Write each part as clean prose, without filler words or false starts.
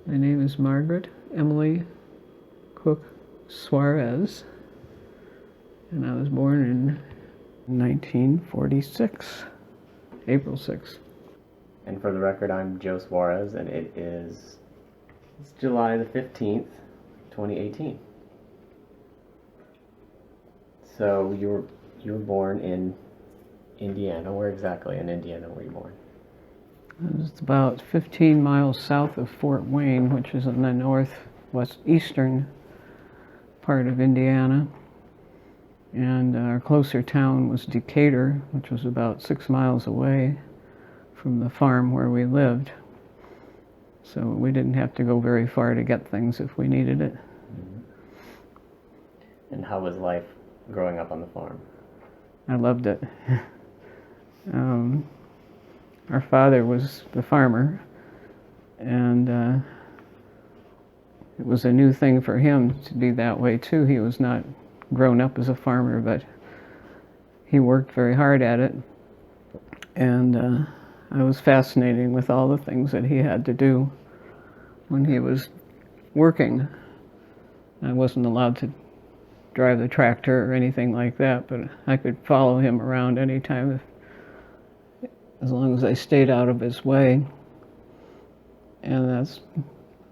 My name is Margaret Emily Cook Suarez, and I was born in 1946, April 6th. And for the record, I'm Joe Suarez, and it's July the 15th, 2018. So you were born in Indiana. Where exactly in Indiana were you born? It's about 15 miles south of Fort Wayne, which is in the northwest eastern part of Indiana. And our closer town was Decatur, which was about 6 miles away from the farm where we lived. So we didn't have to go very far to get things if we needed it. Mm-hmm. And how was life growing up on the farm? I loved it. Our father was the farmer, and it was a new thing for him to be that way too. He was not grown up as a farmer, but he worked very hard at it, and I was fascinated with all the things that he had to do when he was working. I wasn't allowed to drive the tractor or anything like that, but I could follow him around anytime as long as I stayed out of his way. And that's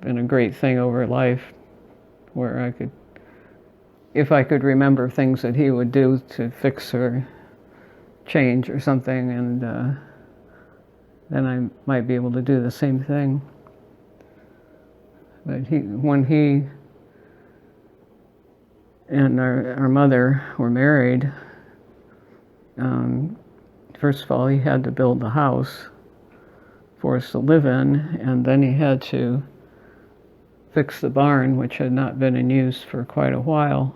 been a great thing over life, where I could, if I could remember things that he would do to fix or change or something, and then I might be able to do the same thing. But when he and our mother were married, first of all, he had to build the house for us to live in, and then he had to fix the barn, which had not been in use for quite a while.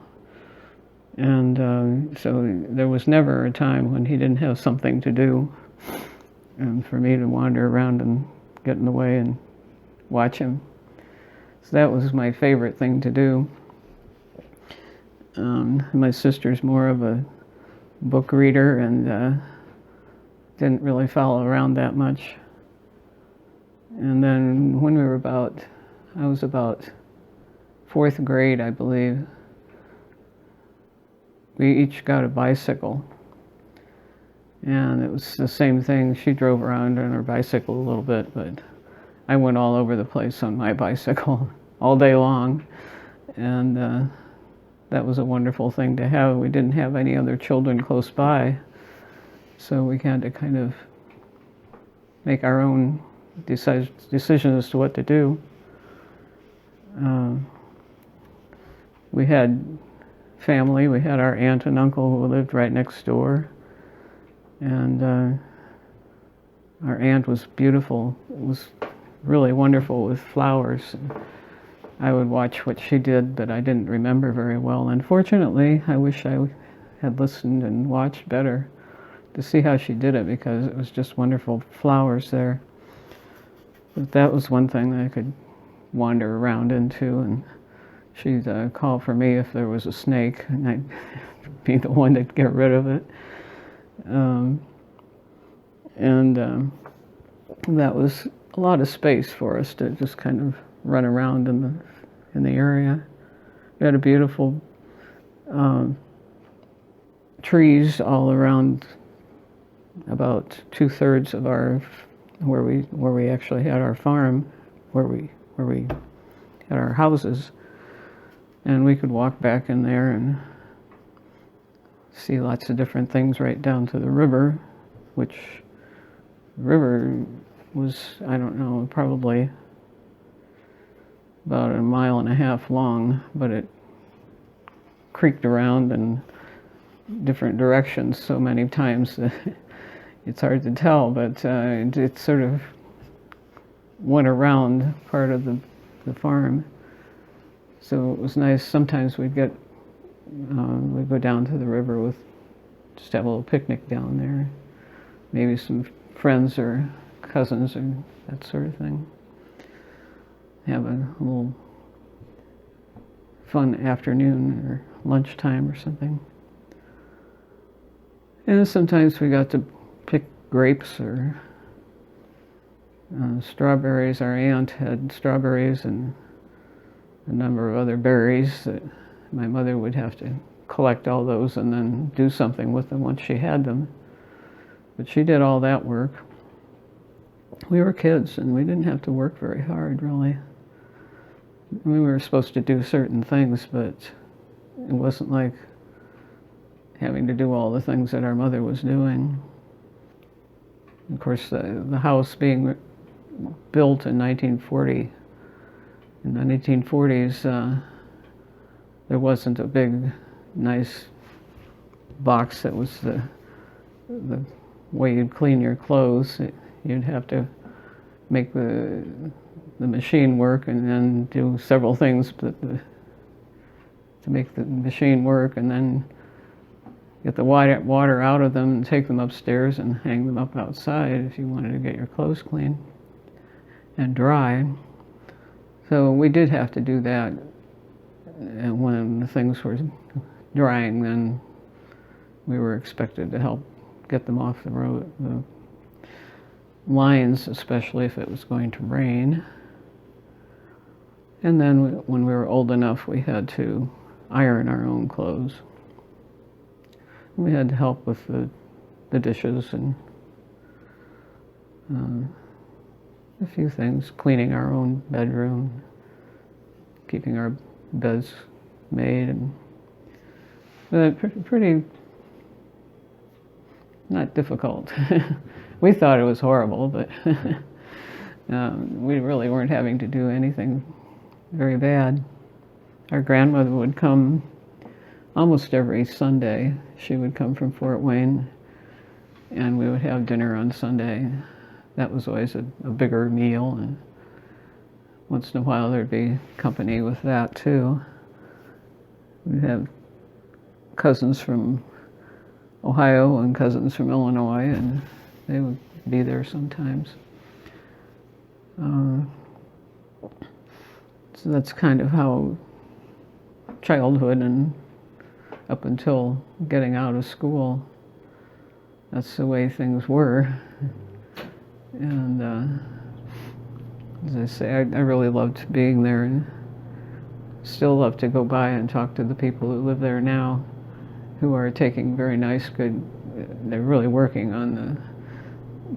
And so there was never a time when he didn't have something to do, and for me to wander around and get in the way and watch him. So that was my favorite thing to do. My sister's more of a book reader and didn't really follow around that much. And then when I was about 4th grade, I believe, we each got a bicycle. And it was the same thing. She drove around on her bicycle a little bit, but I went all over the place on my bicycle all day long. And that was a wonderful thing to have. We didn't have any other children close by, so we had to kind of make our own decision as to what to do. We had family. We had our aunt and uncle who lived right next door, and our aunt was beautiful. It was really wonderful with flowers. I would watch what she did, but I didn't remember very well. Unfortunately, I wish I had listened and watched better to see how she did it, because it was just wonderful flowers there. But that was one thing that I could wander around into, and she'd call for me if there was a snake, and I'd be the one to get rid of it. That was a lot of space for us to just kind of run around in the area. We had a beautiful trees all around, about 2/3 of our where we actually had our farm, where we had our houses, and we could walk back in there and see lots of different things right down to the river, which river was, I don't know, probably about 1.5 miles long, but it creaked around in different directions so many times that it's hard to tell, but it sort of went around part of the farm. So it was nice. Sometimes we'd go down to the river just have a little picnic down there, maybe some friends or cousins or that sort of thing. Have a little fun afternoon or lunchtime or something. And sometimes we got to pick grapes or Strawberries, our aunt had strawberries and a number of other berries that my mother would have to collect all those and then do something with them once she had them. But she did all that work. We were kids and we didn't have to work very hard, really. We were supposed to do certain things, but it wasn't like having to do all the things that our mother was doing. Of course, the house being built in 1940, in the 1940s, there wasn't a big, nice box that was the way you'd clean your clothes. You'd have to make the machine work and then do several things to make the machine work, and then get the water out of them and take them upstairs and hang them up outside if you wanted to get your clothes clean and dry. So we did have to do that, and when the things were drying, then we were expected to help get them off the road, the lines, especially if it was going to rain. And then when we were old enough, we had to iron our own clothes. We had to help with the dishes and a few things, cleaning our own bedroom, keeping our beds made, and pretty not difficult. We thought it was horrible, but we really weren't having to do anything very bad. Our grandmother would come almost every Sunday. She would come from Fort Wayne, and we would have dinner on Sunday. That was always a bigger meal, and once in a while there'd be company with that too. We'd have cousins from Ohio and cousins from Illinois, and they would be there sometimes. So that's kind of how childhood and up until getting out of school, that's the way things were. And as I say, I really loved being there, and still love to go by and talk to the people who live there now, who are taking very nice, they're really working on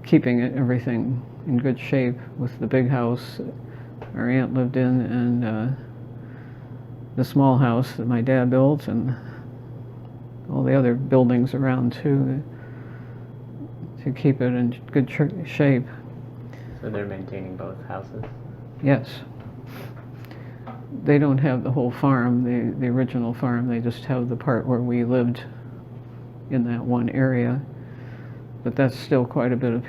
keeping everything in good shape with the big house our aunt lived in, and the small house that my dad built, and all the other buildings around too, to keep it in good shape. So they're maintaining both houses? Yes. They don't have the whole farm, the original farm. They just have the part where we lived in that one area. But that's still quite a bit of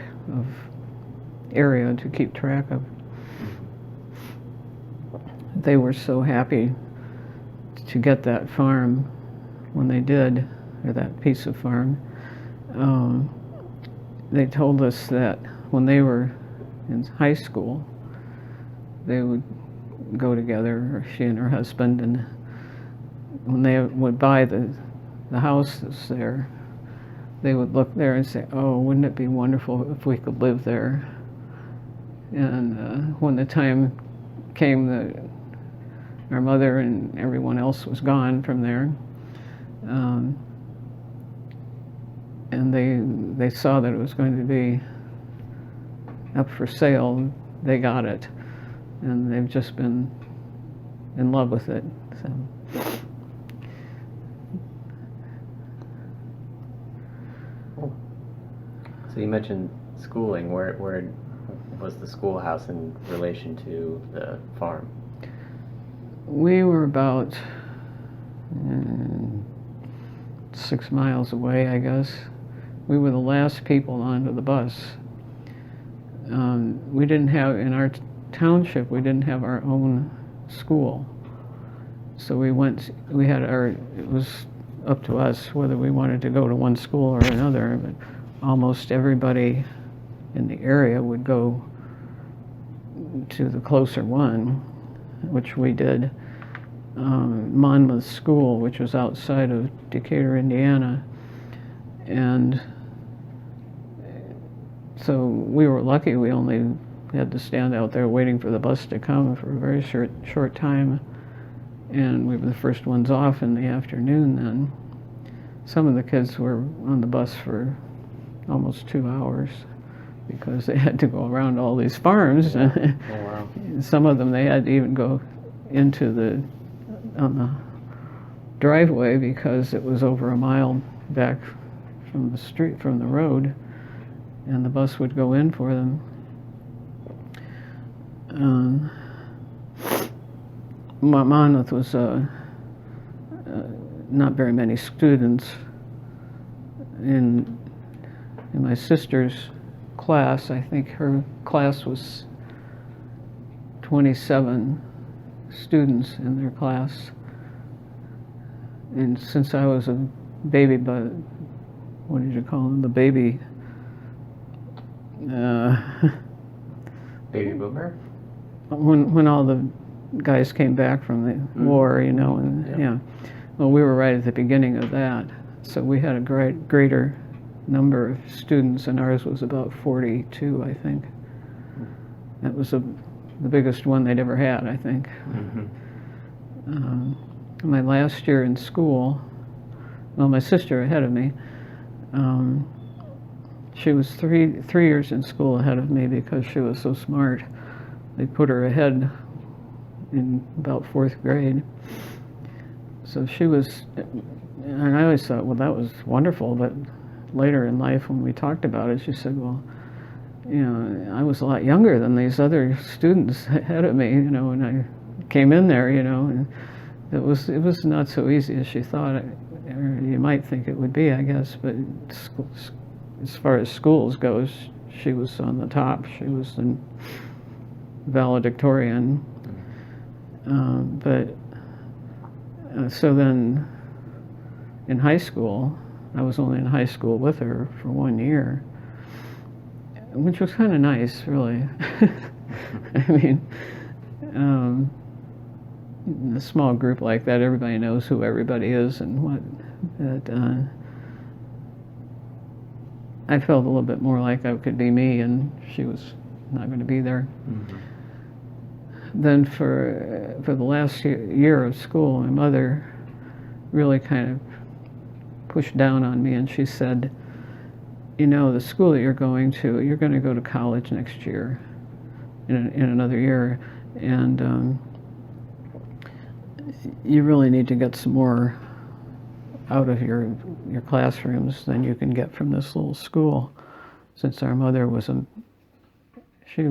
area to keep track of. They were so happy to get that farm when they did, or that piece of farm. They told us that when they were in high school, they would go together, or she and her husband, and when they would buy the house that's there, they would look there and say, "Oh, wouldn't it be wonderful if we could live there?" And when the time came that our mother and everyone else was gone from there, and they saw that it was going to be up for sale, they got it, and they've just been in love with it. So you mentioned schooling. Where was the schoolhouse in relation to the farm? We were about 6 miles away, I guess. We were the last people onto the bus. We didn't have, in our township, we didn't have our own school. So it was up to us whether we wanted to go to one school or another, but almost everybody in the area would go to the closer one, which we did. Monmouth School, which was outside of Decatur, Indiana. And so we were lucky we only had to stand out there waiting for the bus to come for a very short time, and we were the first ones off in the afternoon then. Some of the kids were on the bus for almost 2 hours because they had to go around all these farms. Yeah. Oh, wow. Some of them they had to even go on the driveway because it was over a mile back from the street, from the road, and the bus would go in for them. Monmouth was not very many students. In my sister's class, I think her class was 27 students in their class. And since I was a baby, but what did you call them? The baby. Baby boomer? When all the guys came back from the war, you know, and yeah. Well, we were right at the beginning of that, so we had a greater number of students, and ours was about 42, I think. That was the biggest one they'd ever had, I think. My last year in school, well, my sister ahead of me, she was three years in school ahead of me because she was so smart. They put her ahead in about 4th grade. So she was, and I always thought, well, that was wonderful, but later in life when we talked about it, she said, well, you know, I was a lot younger than these other students ahead of me, you know, when I came in there, you know, and it was not so easy as she thought, or you might think it would be, I guess, but as far as schools goes, she was on the top. She was the valedictorian. So then in high school, I was only in high school with her for 1 year, which was kind of nice, really. I mean, in a small group like that, everybody knows who everybody is and what. But I felt a little bit more like I could be me, and she was not going to be there. Then for the last year of school, my mother really kind of pushed down on me, and she said, you know, the school that you're going to go to college next year, in another year, and you really need to get some more out of your classrooms than you can get from this little school, since our mother was she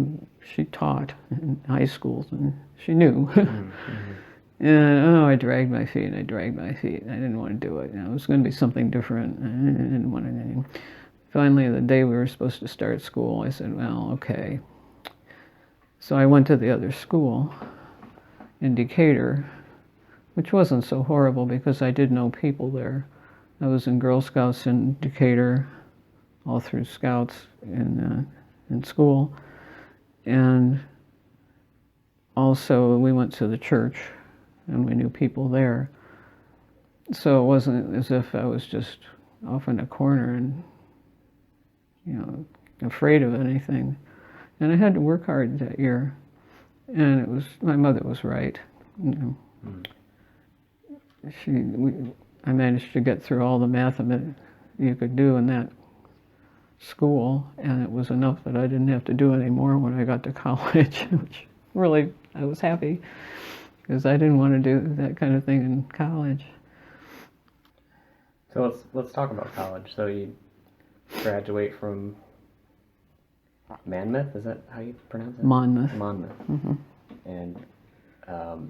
taught in high schools and she knew. And I dragged my feet. I didn't want to do it. You know, it was going to be something different. I didn't want anything. Finally, the day we were supposed to start school, I said, well, okay. So I went to the other school in Decatur, which wasn't so horrible because I did know people there. I was in Girl Scouts in Decatur, all through Scouts in school. And also we went to the church and we knew people there. So it wasn't as if I was just off in a corner and, you know, afraid of anything. And I had to work hard that year. And my mother was right. You know. I managed to get through all the math that you could do in that school, and it was enough that I didn't have to do any more when I got to college, which really, I was happy, because I didn't want to do that kind of thing in college. So let's talk about college. So you graduate from Monmouth, is that how you pronounce it? Monmouth. Mm-hmm. And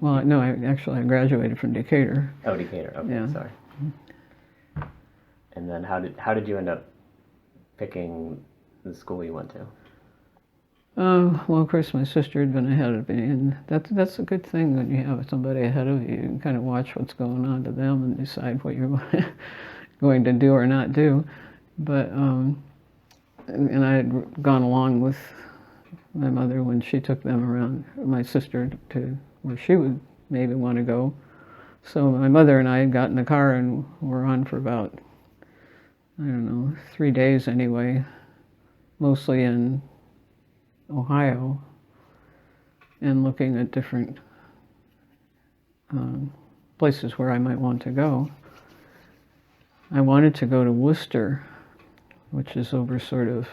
well, no, I graduated from Decatur. Oh, Decatur. Okay, yeah. Sorry. And then how did you end up picking the school you went to? Well, of course, my sister had been ahead of me, and that's a good thing when you have somebody ahead of you. You can kind of watch what's going on to them and decide what you're going to do or not do. But and I had gone along with my mother when she took them around, my sister, to where she would maybe want to go. So my mother and I had got in the car and were on for about, I don't know, 3 days anyway, mostly in Ohio and looking at different places where I might want to go. I wanted to go to Worcester, which is over sort of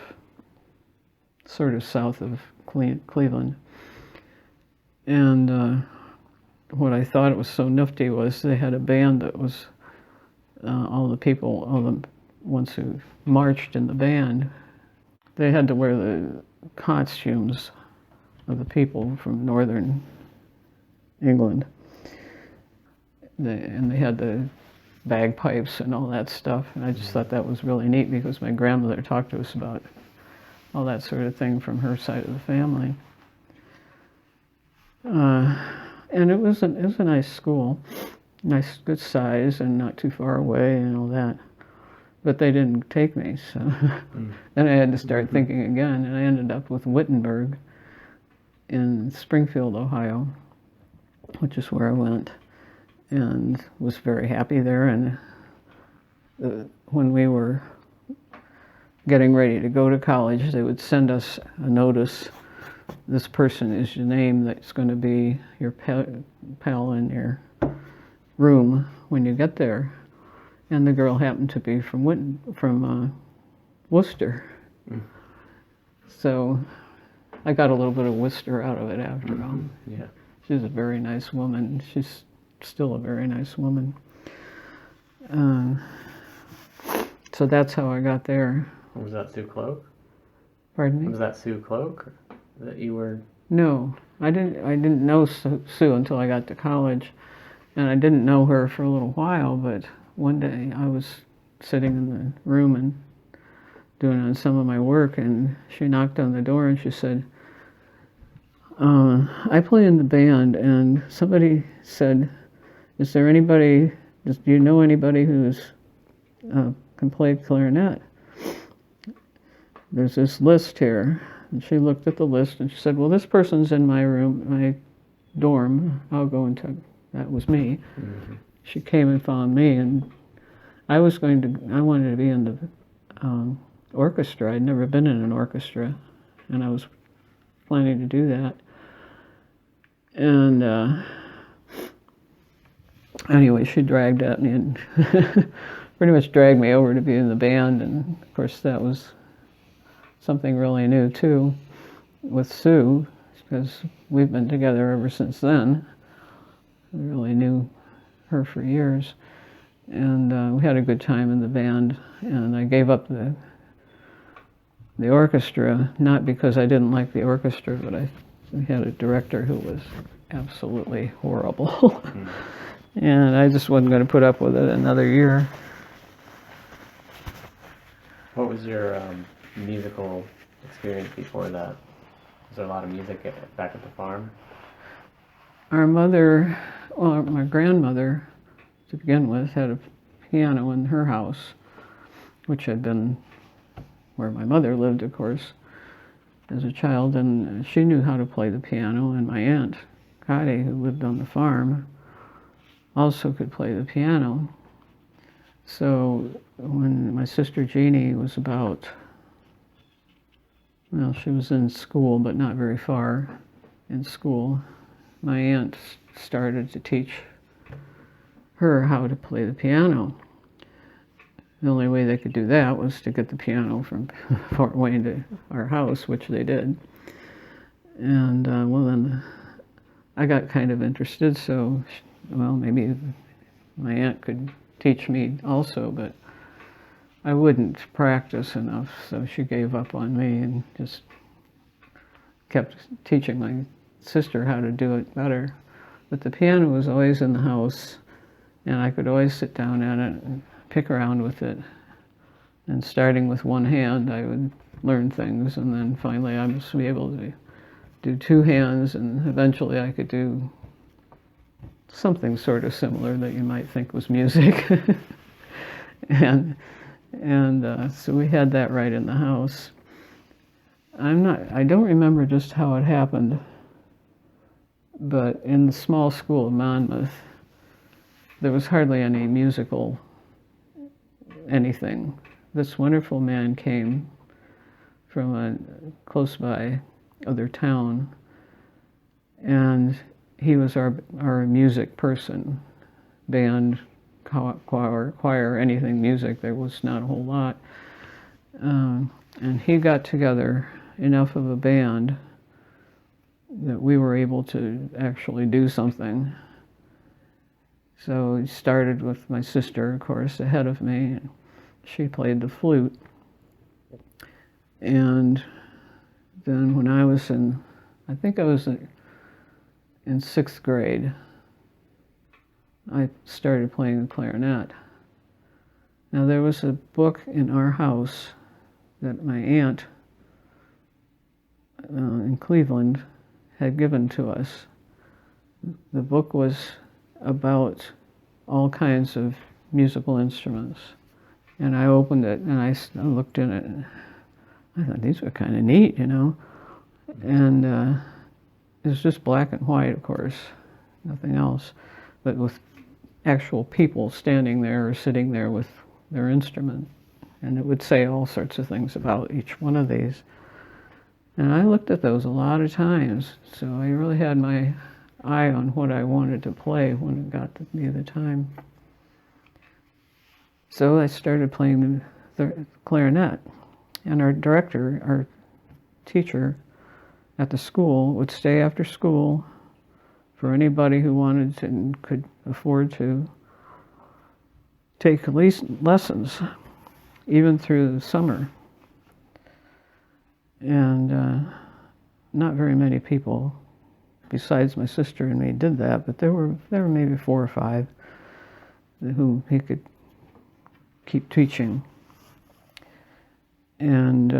south of Cleveland. And what I thought was so nifty was they had a band that was all the ones who marched in the band, they had to wear the costumes of the people from northern England. And they had the bagpipes and all that stuff, and I just thought that was really neat because my grandmother talked to us about all that sort of thing from her side of the family. And it was a nice school, nice, good size, and not too far away and all that. But they didn't take me, so then I had to start thinking again, and I ended up with Wittenberg in Springfield, Ohio, which is where I went, and was very happy there. And when we were getting ready to go to college, they would send us a notice. This person is your name that's going to be your pal in your room when you get there. And the girl happened to be from Worcester. So I got a little bit of Worcester out of it after all. Yeah. She's a very nice woman. She's still a very nice woman. So that's how I got there. Was that Sue Cloak? Pardon me? Was that Sue Cloak that you were? No, I didn't know Sue until I got to college, and I didn't know her for a little while. But one day I was sitting in the room and doing on some of my work, and she knocked on the door and she said, "I play in the band, and somebody said, is there anybody? Do you know anybody who's can play clarinet? There's this list here." And she looked at the list and she said, "Well, this person's in my room, my dorm. I'll go and talk." That was me. Mm-hmm. She came and found me, and I wanted to be in the orchestra. I'd never been in an orchestra, and I was planning to do that. And anyway, she dragged at me and pretty much dragged me over to be in the band, and of course that was something really new too with Sue, because we've been together ever since then. I really knew her for years, and we had a good time in the band. And I gave up the orchestra, not because I didn't like the orchestra, but we had a director who was absolutely horrible. And I just wasn't going to put up with it another year. What was your musical experience before that? Was there a lot of music back at the farm? My grandmother, to begin with, had a piano in her house, which had been where my mother lived, of course, as a child, and she knew how to play the piano, and my aunt, Cotty, who lived on the farm, also could play the piano. So when my sister Jeannie was she was in school, but not very far in school, my aunt started to teach her how to play the piano. The only way they could do that was to get the piano from Fort Wayne to our house, which they did. And then I got kind of interested, so maybe my aunt could teach me also, but I wouldn't practice enough, so she gave up on me and just kept teaching my sister how to do it better. But the piano was always in the house, and I could always sit down at it and pick around with it. And starting with one hand, I would learn things, and then finally I must be able to do two hands, and eventually I could do something sort of similar that you might think was music. and so we had that right in the house. I don't remember just how it happened, but in the small school of Monmouth, there was hardly any musical anything. This wonderful man came from a close by other town, and he was our music person, band, choir, anything music. There was not a whole lot. And he got together enough of a band that we were able to actually do something. So he started with my sister, of course, ahead of me. She played the flute. And then when I was I think I was in sixth grade, I started playing the clarinet. Now there was a book in our house that my aunt in Cleveland had given to us. The book was about all kinds of musical instruments. And I opened it and I looked in it and I thought, these were kind of neat, you know. And it was just black and white, of course, nothing else, but with actual people standing there or sitting there with their instrument. And it would say all sorts of things about each one of these. And I looked at those a lot of times, so I really had my eye on what I wanted to play when it got to be the time. So I started playing the clarinet, and our director, our teacher at the school, would stay after school for anybody who wanted to and could afford to take lessons, even through the summer. And not very many people besides my sister and me did that, but there were maybe 4 or 5 who he could keep teaching. And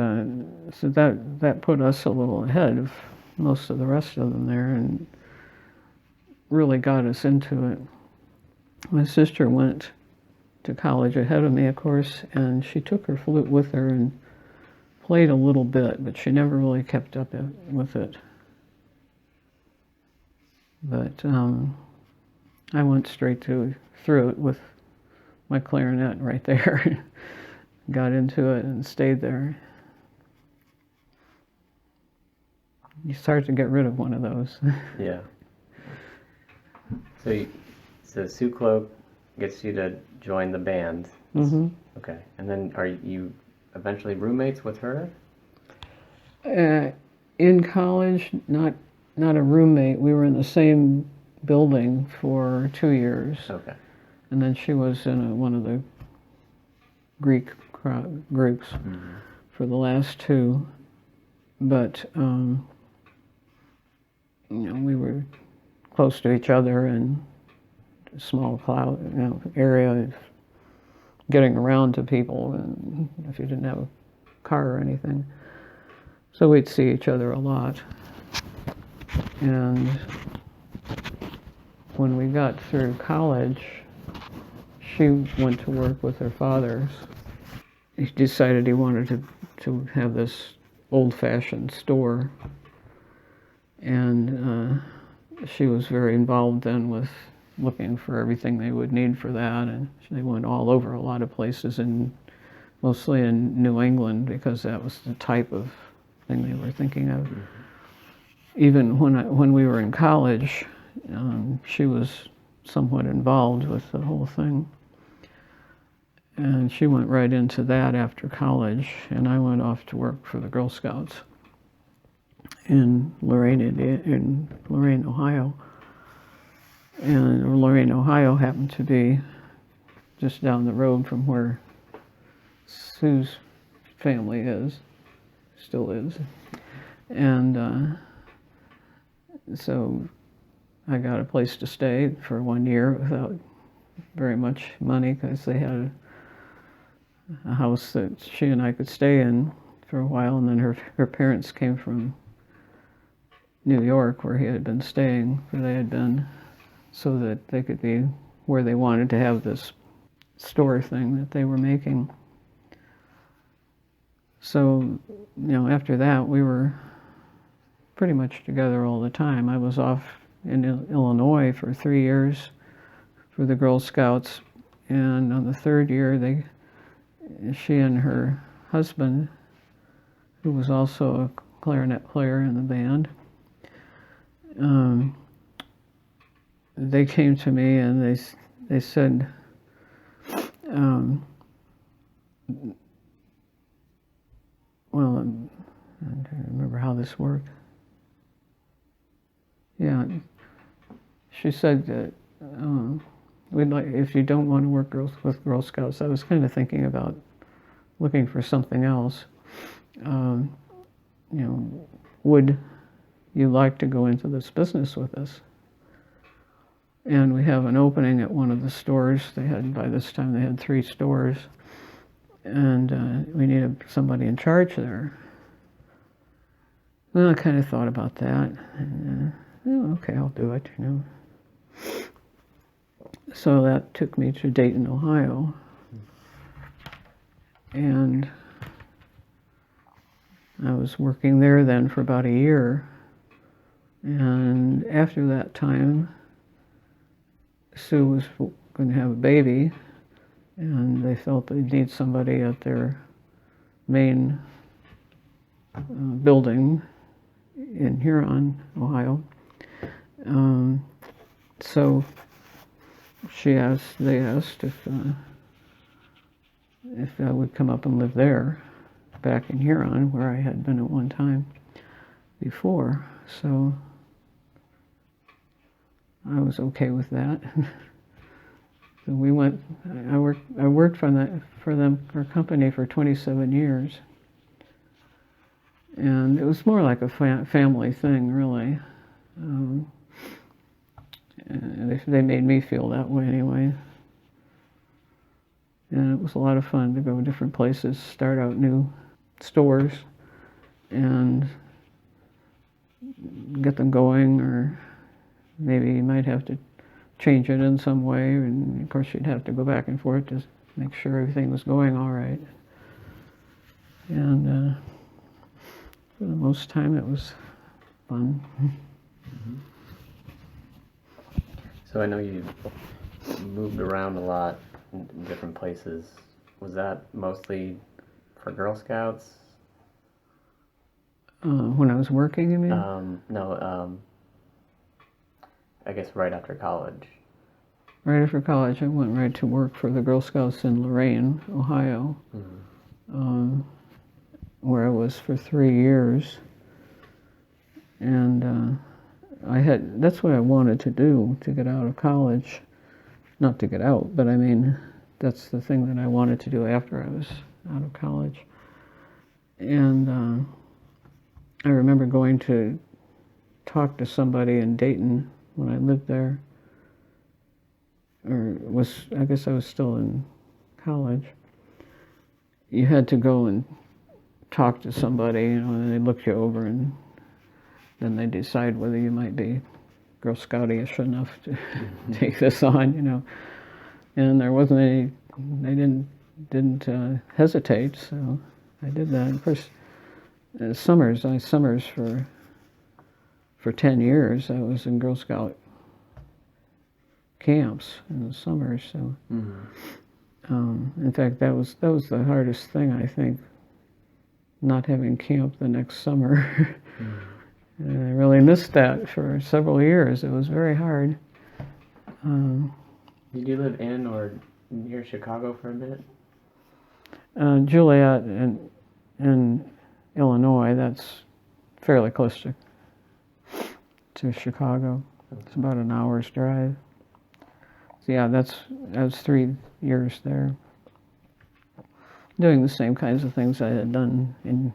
so that put us a little ahead of most of the rest of them there and really got us into it. My sister went to college ahead of me, of course, and she took her flute with her and played a little bit, but she never really kept up with it. But I went straight through it with my clarinet right there. Got into it and stayed there. You start to get rid of one of those. Yeah. So Sue Cloak gets you to join the band. Mm-hmm. Okay. And then are you eventually roommates with her? In college, not a roommate. We were in the same building for 2 years. Okay. And then she was in one of the Greek groups for the last 2. But, we were close to each other and a small area of getting around to people, and if you didn't have a car or anything. So we'd see each other a lot. And when we got through college, she went to work with her father. He decided he wanted to have this old-fashioned store. And she was very involved then with looking for everything they would need for that. And they went all over a lot of places, mostly in New England, because that was the type of thing they were thinking of. Mm-hmm. Even when we were in college, she was somewhat involved with the whole thing. And she went right into that after college, and I went off to work for the Girl Scouts in Lorain, Ohio. And Lorain, Ohio happened to be just down the road from where Sue's family still is. And so I got a place to stay for 1 year without very much money, because they had a house that she and I could stay in for a while, and then her parents came from New York, where they had been, so that they could be where they wanted to have this store thing that they were making. So, after that, we were pretty much together all the time. I was off in Illinois for 3 years for the Girl Scouts, and on the 3rd year, she and her husband, who was also clarinet player in the band. They came to me and they said, well, I'm trying to remember how this worked. Yeah, she said that we'd like, if you don't want to work with Girl Scouts. I was kind of thinking about looking for something else. Would you like to go into this business with us? And we have an opening at one of the stores. By this time they had 3 stores, and we needed somebody in charge there. Well, I kind of thought about that. And, okay, I'll do it, So that took me to Dayton, Ohio. And I was working there then for about a year. And after that time, Sue was going to have a baby, and they felt they'd need somebody at their main building in Huron, Ohio. So they asked if I would come up and live there, back in Huron, where I had been at one time before. So I was okay with that. So we went. I worked for our company for 27 years, and it was more like a family thing, really. And they made me feel that way anyway. And it was a lot of fun to go to different places, start out new stores, and get them going, or maybe you might have to change it in some way, and of course you'd have to go back and forth to make sure everything was going all right. And for the most time it was fun. Mm-hmm. So I know you moved around a lot in different places. Was that mostly for Girl Scouts? When I was working, you mean? No, I guess right after college. Right after college, I went right to work for the Girl Scouts in Lorain, Ohio, where I was for 3 years. And that's what I wanted to do, to get out of college. Not to get out, but I mean, that's the thing that I wanted to do after I was out of college. And I remember going to talk to somebody in Dayton when I lived there, I guess I was still in college. You had to go and talk to somebody, and they look you over, and then they decide whether you might be Girl Scout-ish enough to take this on, And there wasn't any, they didn't hesitate, so I did that. Of course, summers for 10 years, I was in Girl Scout camps in the summers. So, in fact, that was the hardest thing, I think, not having camp the next summer. And I really missed that for several years. It was very hard. Did you live in or near Chicago for a bit? Juliet in Illinois, that's fairly close to Chicago. It's about an hour's drive. So yeah, I was 3 years there, doing the same kinds of things I had done in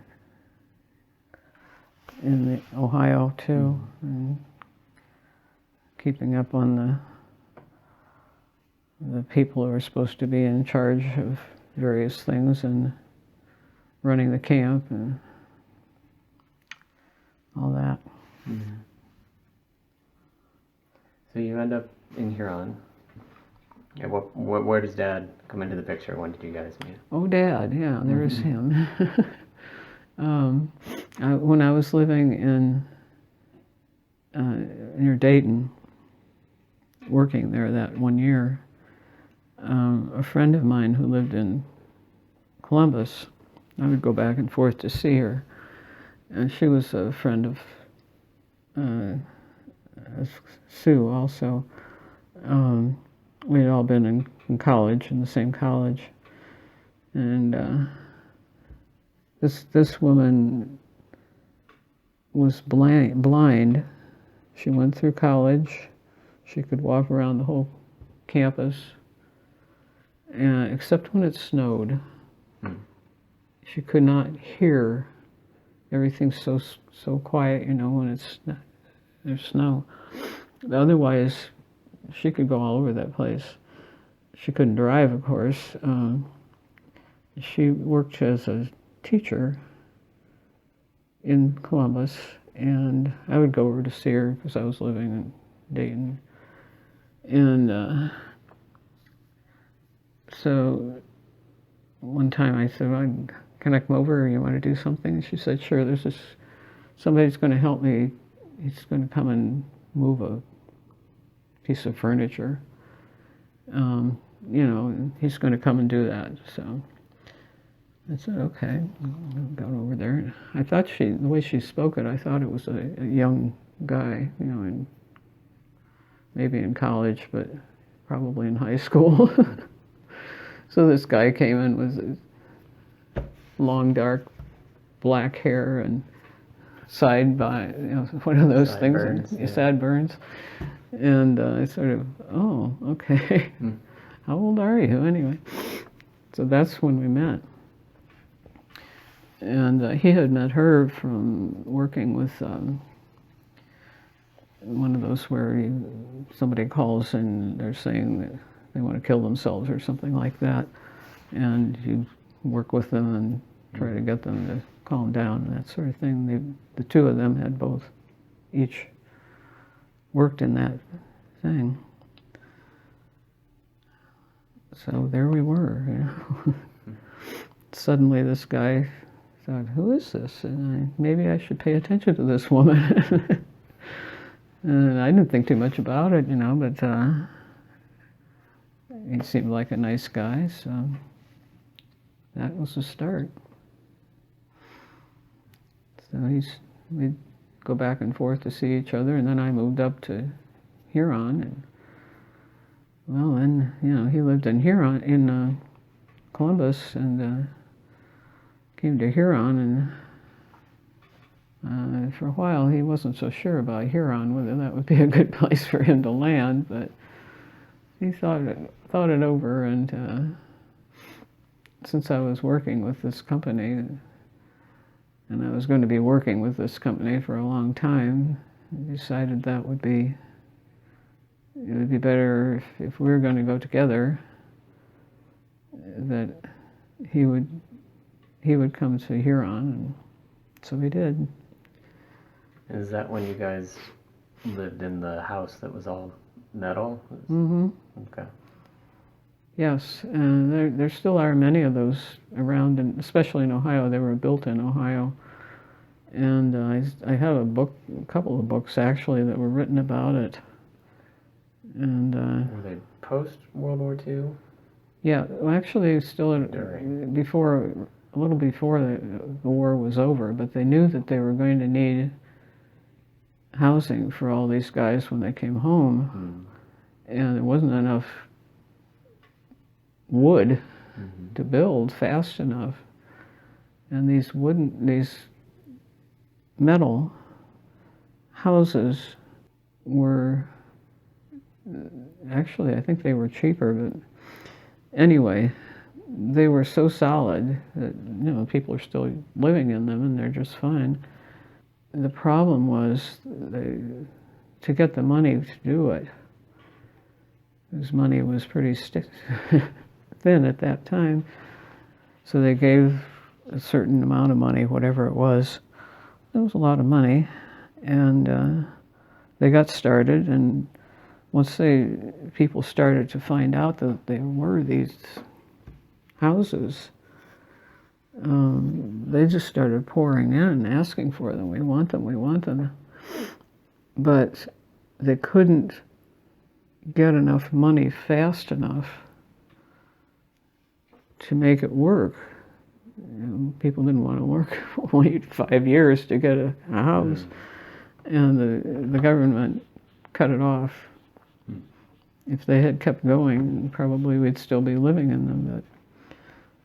Ohio too, and keeping up on the people who are supposed to be in charge of various things and running the camp and all that. So you end up in Huron. Yeah, where does Dad come into the picture? When did you guys meet? Oh, Dad, yeah, there is him. When I was living near Dayton, working there that 1 year, a friend of mine who lived in Columbus, I would go back and forth to see her, and she was a friend of Sue also. We'd all been in college, in the same college, and this woman was blind. She went through college. She could walk around the whole campus, and except when it snowed. She could not hear. Everything's so quiet, when there's snow. Otherwise, she could go all over that place. She couldn't drive, of course. She worked as a teacher in Columbus, and I would go over to see her because I was living in Dayton. And so one time I said, well, can I come over, or you want to do something? And she said, sure, somebody's going to help me. He's going to come and move a piece of furniture. He's going to come and do that. So I said, okay. I got over there. I thought the way she spoke it, I thought it was a young guy, maybe in college, but probably in high school. So this guy came in with long, dark, black hair and one of those Sideburns, things, sideburns. And I sort of, oh, okay. How old are you anyway? So that's when we met. And he had met her from working with one of those where somebody calls and they're saying that they want to kill themselves or something like that. And you work with them and try to get them to calm down and that sort of thing. The two of them had each worked in that thing. So there we were. Suddenly this guy thought, who is this? And maybe I should pay attention to this woman. And I didn't think too much about it, but he seemed like a nice guy, so that was the start. So we'd go back and forth to see each other, and then I moved up to Huron, and well, then, he lived in Huron, in Columbus, and came to Huron, and for a while he wasn't so sure about Huron, whether that would be a good place for him to land, but he thought it over, and since I was working with this company, and I was going to be working with this company for a long time, I decided it would be better if we were going to go together, that he would come to Huron, and so we did. Is that when you guys lived in the house that was all metal? Mm-hmm. Okay. Yes, and there still are many of those around, and especially in Ohio. They were built in Ohio, and I have a couple of books actually that were written about it. And were they post World War II? Yeah, well, actually, still a little before the war was over, but they knew that they were going to need housing for all these guys when they came home, and there wasn't enough wood to build fast enough, and these metal houses were actually, I think they were cheaper, but anyway, they were so solid that people are still living in them and they're just fine. The problem was to get the money to do it, because money was pretty thin at that time. So they gave a certain amount of money, whatever it was. It was a lot of money, and they got started. And once people started to find out that there were these houses, they just started pouring in and asking for them. We want them, we want them. But they couldn't get enough money fast enough to make it work. People didn't want to work, wait 5 years to get a house. And the government cut it off. If they had kept going, probably we'd still be living in them.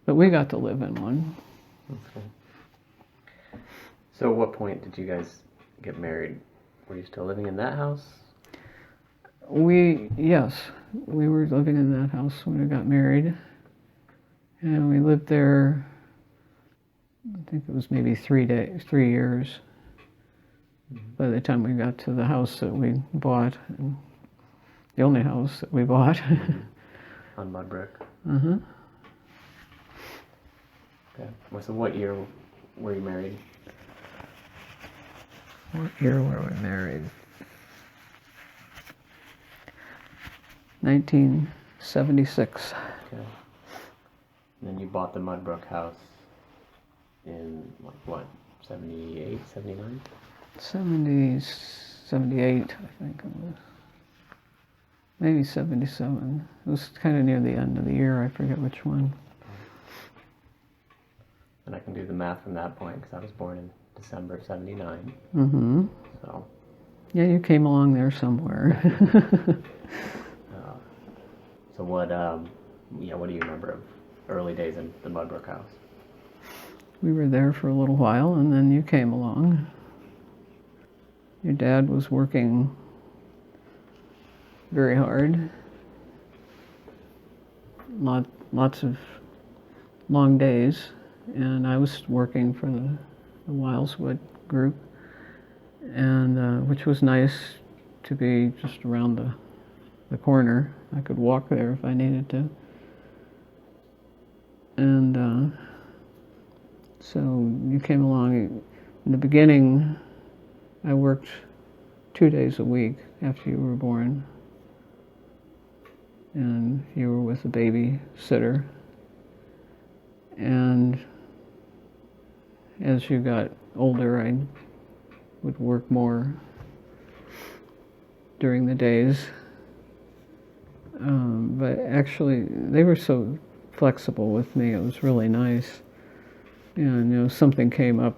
But we got to live in one. Okay. So at what point did you guys get married? Were you still living in that house? Yes, we were living in that house when we got married. And we lived there, I think it was maybe 3 years by the time we got to the house that we bought. And the only house that we bought. On mud brick. Uh-huh. Okay. Well, so what year were you married? What year were we married? 1976. Okay. And then you bought the Mudbrook house in, like, what, 78, 79? 78, I think it was. Maybe 77. It was kind of near the end of the year. I forget which one. And I can do the math from that point because I was born in December of 79. Mm-hmm. So. Yeah, you came along there somewhere. So what do you remember of early days in the Mudbrook house? We were there for a little while, and then you came along. Your dad was working very hard. Lots of long days, and I was working for the Wileswood group, and which was nice to be just around the corner. I could walk there if I needed to. And so you came along. In the beginning, I worked 2 days a week after you were born. And you were with a babysitter. And as you got older, I would work more during the days. But actually, they were so flexible with me. It was really nice. And, something came up,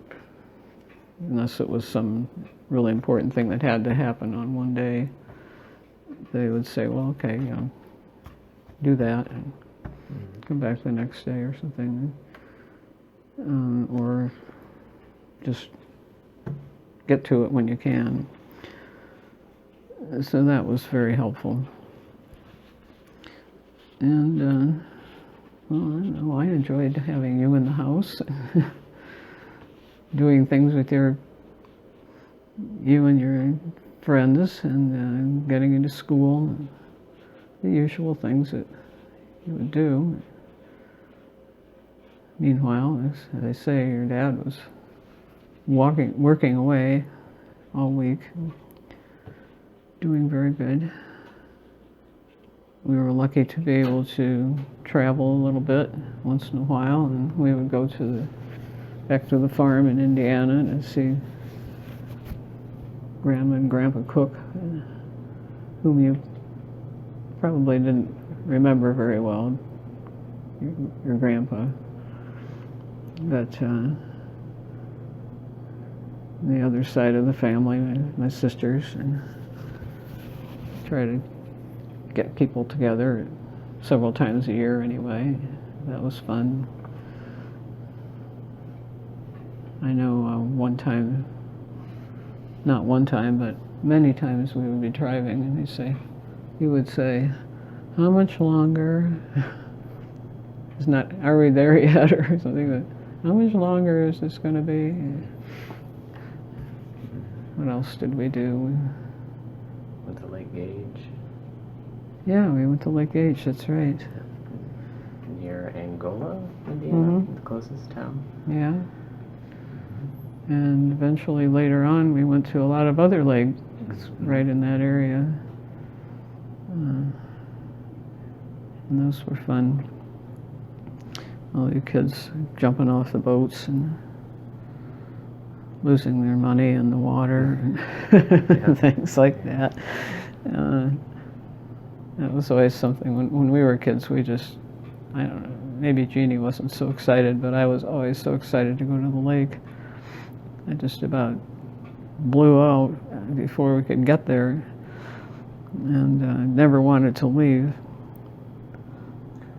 unless it was some really important thing that had to happen on one day, they would say, well, okay, do that and come back the next day or something. Or just get to it when you can. So that was very helpful. And, well, I don't know, I enjoyed having you in the house, doing things with you and your friends, and getting into school, the usual things that you would do. Meanwhile, as I say, your dad was working away all week, doing very good. We were lucky to be able to travel a little bit once in a while, and we would go back to the farm in Indiana to see Grandma and Grandpa cook, whom you probably didn't remember very well, your grandpa. But the other side of the family, my sisters, and try to get people together several times a year anyway. That was fun. I know not one time, but many times we would be driving and he would say, how much longer? Are we there yet? Or something like that. How much longer is this going to be? What else did we do? Went to Lake Gage. Yeah, we went to Lake Gage, that's right. Near Angola, Indiana, Mm-hmm. the closest town. Yeah. And eventually later on we went to a lot of other lakes right in that area. And those were fun. All you kids jumping off the boats and losing their money in the water and things like that. That was always something. When we were kids, we just, I don't know, maybe Jeannie wasn't so excited, but I was always so excited to go to the lake. I just about blew out before we could get there, and never wanted to leave.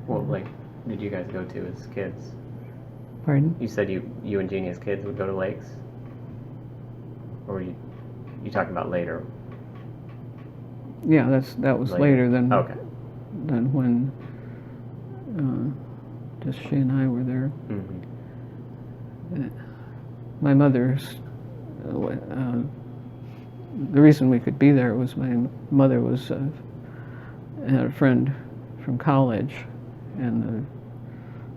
What lake did you guys go to as kids? Pardon? You said you and Jeannie as kids would go to lakes? Or were you talking about later? Yeah, that was later than Okay. than when just she and I were there. Mm-hmm. My mother's the reason we could be there was my mother was had a friend from college, and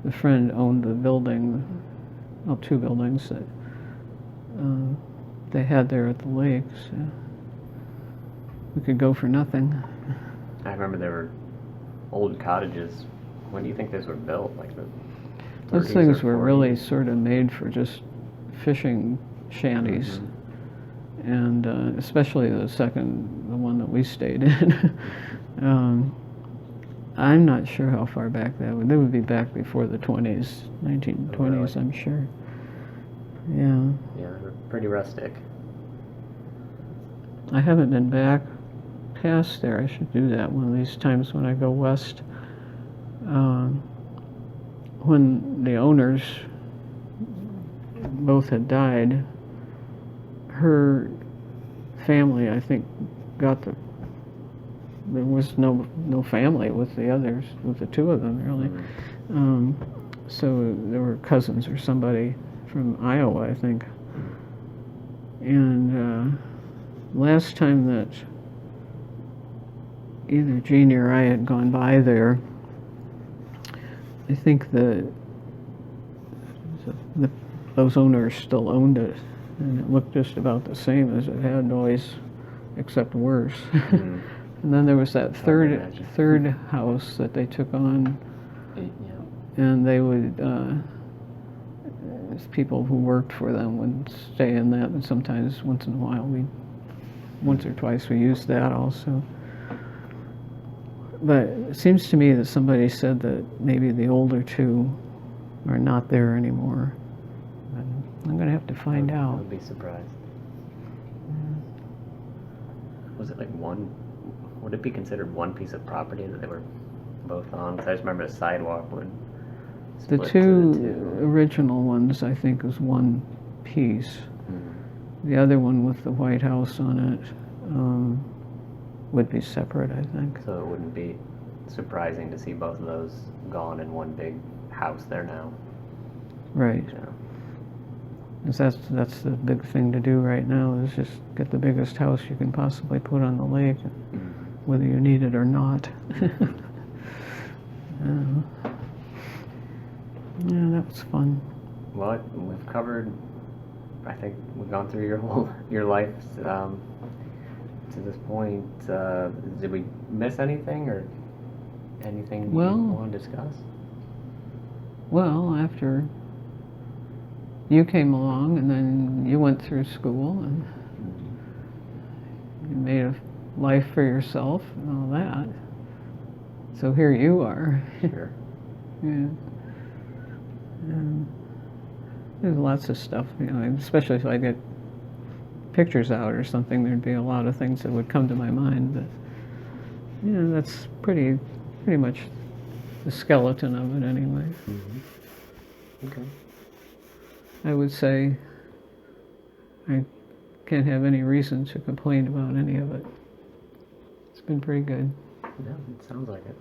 the friend owned the building, well, two buildings that they had there at the lake. So we could go for nothing. I remember there were old cottages. When do you think those were built? Like the Those 30s things or were really 40s? sort of made for just fishing shanties. Mhm. And especially the one that we stayed in. I'm not sure how far back that would. They would be back before the 20s, 1920s, Oh, really? I'm sure. Yeah. Yeah, they were pretty rustic. I haven't been back past there. I should do that one of these times when I go west. When the owners both had died, her family, I think, there was no family with the others, with the two of them, really. Mhm. So there were cousins or somebody from Iowa, I think. And last time that either Jeannie or I had gone by there, I think those owners still owned it, and it looked just about the same as it had always, except worse. Mhm. And then there was that Hard to third imagine. house that they took on, Yeah. and they would people who worked for them would stay in that, and sometimes once in a while once or twice we used that also. But it seems to me that somebody said that maybe the older two are not there anymore. But I'm going to have to find I out. would be surprised. Was it like one? Would it be considered one piece of property that they were both on? Because I just remember the sidewalk would The split to two the two. original ones, I think, was one piece. Mhm. The other one with the White House on it would be separate, I think. So it wouldn't be surprising to see both of those gone in one big house there now. Right. You know? 'Cause that's the big thing to do right now, is just get the biggest house you can possibly put on the lake, Mhm. whether you need it or not. Yeah, that was fun. Well, we've covered. I think we've gone through your life to this point. Did we miss anything or anything Well- you want to discuss? Well, after you came along, and then you went through school, and you made a life for yourself and all that. So here you are. Sure. Yeah. There's lots of stuff, especially if I get pictures out or something, there'd be a lot of things that would come to my mind. But that's pretty much the skeleton of it anyway. Mm-hmm. Okay. I would say I can't have any reason to complain about any of it. It's been pretty good. Yeah, it sounds like it.